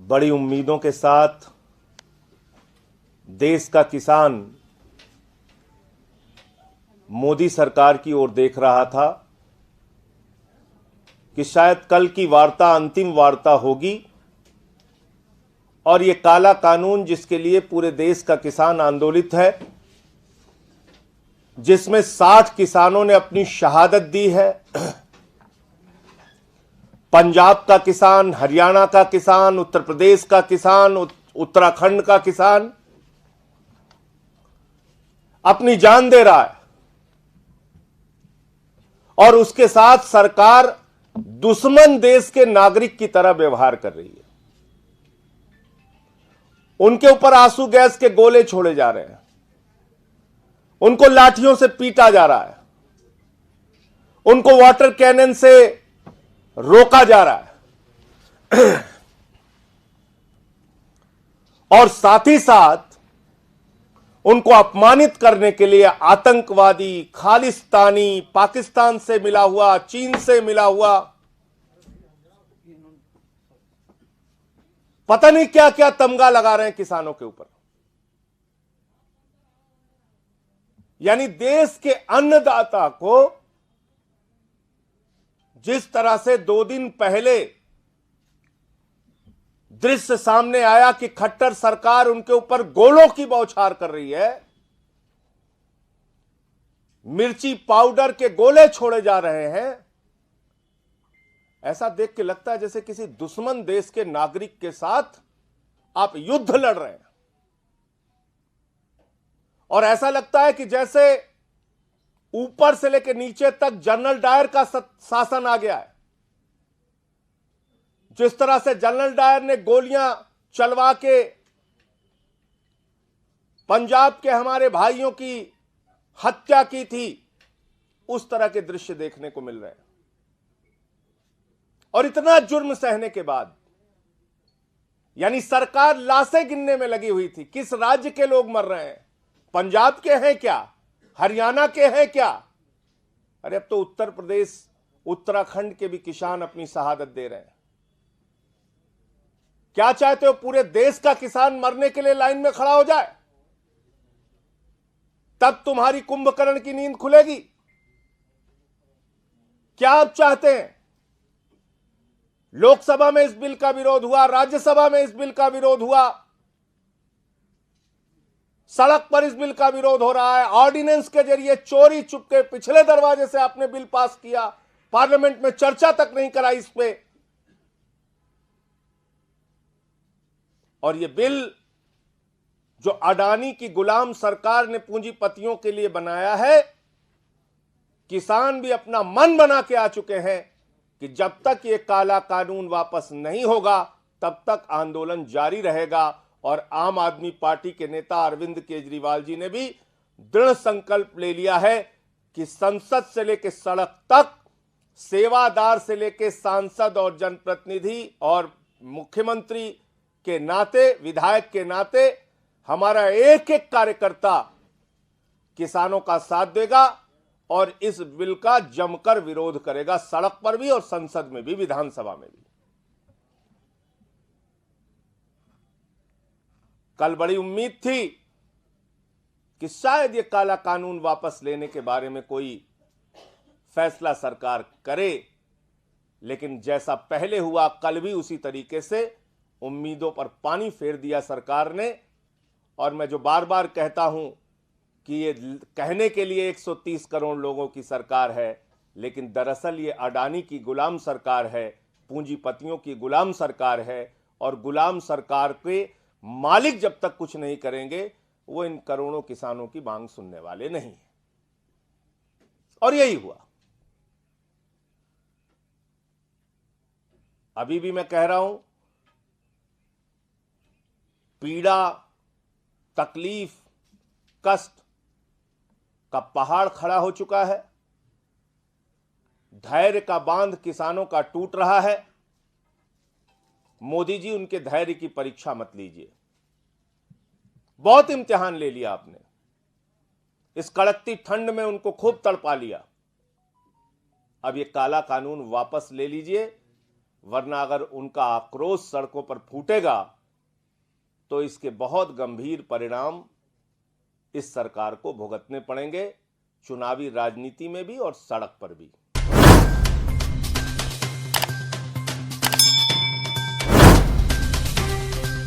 बड़ी उम्मीदों के साथ देश का किसान मोदी सरकार की ओर देख रहा था कि शायद कल की वार्ता अंतिम वार्ता होगी और ये काला कानून जिसके लिए पूरे देश का किसान आंदोलित है, जिसमें 60 किसानों ने अपनी शहादत दी है, पंजाब का किसान, हरियाणा का किसान, उत्तर प्रदेश का किसान, उत्तराखंड का किसान अपनी जान दे रहा है और उसके साथ सरकार दुश्मन देश के नागरिक की तरह व्यवहार कर रही है। उनके ऊपर आंसू गैस के गोले छोड़े जा रहे हैं, उनको लाठियों से पीटा जा रहा है, उनको वाटर कैनन से रोका जा रहा है और साथ ही साथ उनको अपमानित करने के लिए आतंकवादी, खालिस्तानी, पाकिस्तान से मिला हुआ, चीन से मिला हुआ, पता नहीं क्या क्या तमगा लगा रहे हैं किसानों के ऊपर। यानी देश के अन्नदाता को जिस तरह से 2 दिन पहले दृश्य सामने आया कि खट्टर सरकार उनके ऊपर गोलों की बौछार कर रही है, मिर्ची पाउडर के गोले छोड़े जा रहे हैं, ऐसा देख के लगता है जैसे किसी दुश्मन देश के नागरिक के साथ आप युद्ध लड़ रहे हैं। और ऐसा लगता है कि जैसे ऊपर से लेकर नीचे तक जनरल डायर का शासन आ गया है। जिस तरह से जनरल डायर ने गोलियां चलवा के पंजाब के हमारे भाइयों की हत्या की थी, उस तरह के दृश्य देखने को मिल रहे हैं। और इतना जुर्म सहने के बाद, यानी सरकार लाशें गिनने में लगी हुई थी, किस राज्य के लोग मर रहे हैं, पंजाब के हैं क्या, हरियाणा के हैं क्या? अरे अब तो उत्तर प्रदेश, उत्तराखंड के भी किसान अपनी शहादत दे रहे हैं। क्या चाहते हो पूरे देश का किसान मरने के लिए लाइन में खड़ा हो जाए? तब तुम्हारी कुंभकर्ण की नींद खुलेगी? क्या आप चाहते हैं? लोकसभा में इस बिल का विरोध हुआ, राज्यसभा में इस बिल का विरोध हुआ, सड़क पर इस बिल का विरोध हो रहा है, ऑर्डिनेंस के जरिए चोरी चुपके पिछले दरवाजे से आपने बिल पास किया, पार्लियामेंट में चर्चा तक नहीं कराई इस पे। और ये बिल जो अडानी की गुलाम सरकार ने पूंजीपतियों के लिए बनाया है, किसान भी अपना मन बना के आ चुके हैं कि जब तक ये काला कानून वापस नहीं होगा तब तक आंदोलन जारी रहेगा। और आम आदमी पार्टी के नेता अरविंद केजरीवाल जी ने भी दृढ़ संकल्प ले लिया है कि संसद से लेकर सड़क तक, सेवादार से लेकर सांसद और जनप्रतिनिधि और मुख्यमंत्री के नाते, विधायक के नाते, हमारा एक एक कार्यकर्ता किसानों का साथ देगा और इस बिल का जमकर विरोध करेगा, सड़क पर भी और संसद में भी, विधानसभा में भी। कल बड़ी उम्मीद थी कि शायद ये काला कानून वापस लेने के बारे में कोई फैसला सरकार करे, लेकिन जैसा पहले हुआ कल भी उसी तरीके से उम्मीदों पर पानी फेर दिया सरकार ने। और मैं जो बार बार कहता हूं कि ये कहने के लिए 130 करोड़ लोगों की सरकार है, लेकिन दरअसल ये अडानी की गुलाम सरकार है, पूंजीपतियों की गुलाम सरकार है। और गुलाम सरकार के मालिक जब तक कुछ नहीं करेंगे, वो इन करोड़ों किसानों की मांग सुनने वाले नहीं है। और यही हुआ। अभी भी मैं कह रहा हूं, पीड़ा, तकलीफ, कष्ट का पहाड़ खड़ा हो चुका है। धैर्य का बांध किसानों का टूट रहा है। मोदी जी, उनके धैर्य की परीक्षा मत लीजिए। बहुत इम्तिहान ले लिया आपने, इस कड़कती ठंड में उनको खूब तड़पा लिया। अब ये काला कानून वापस ले लीजिए, वरना अगर उनका आक्रोश सड़कों पर फूटेगा तो इसके बहुत गंभीर परिणाम इस सरकार को भुगतने पड़ेंगे, चुनावी राजनीति में भी और सड़क पर भी।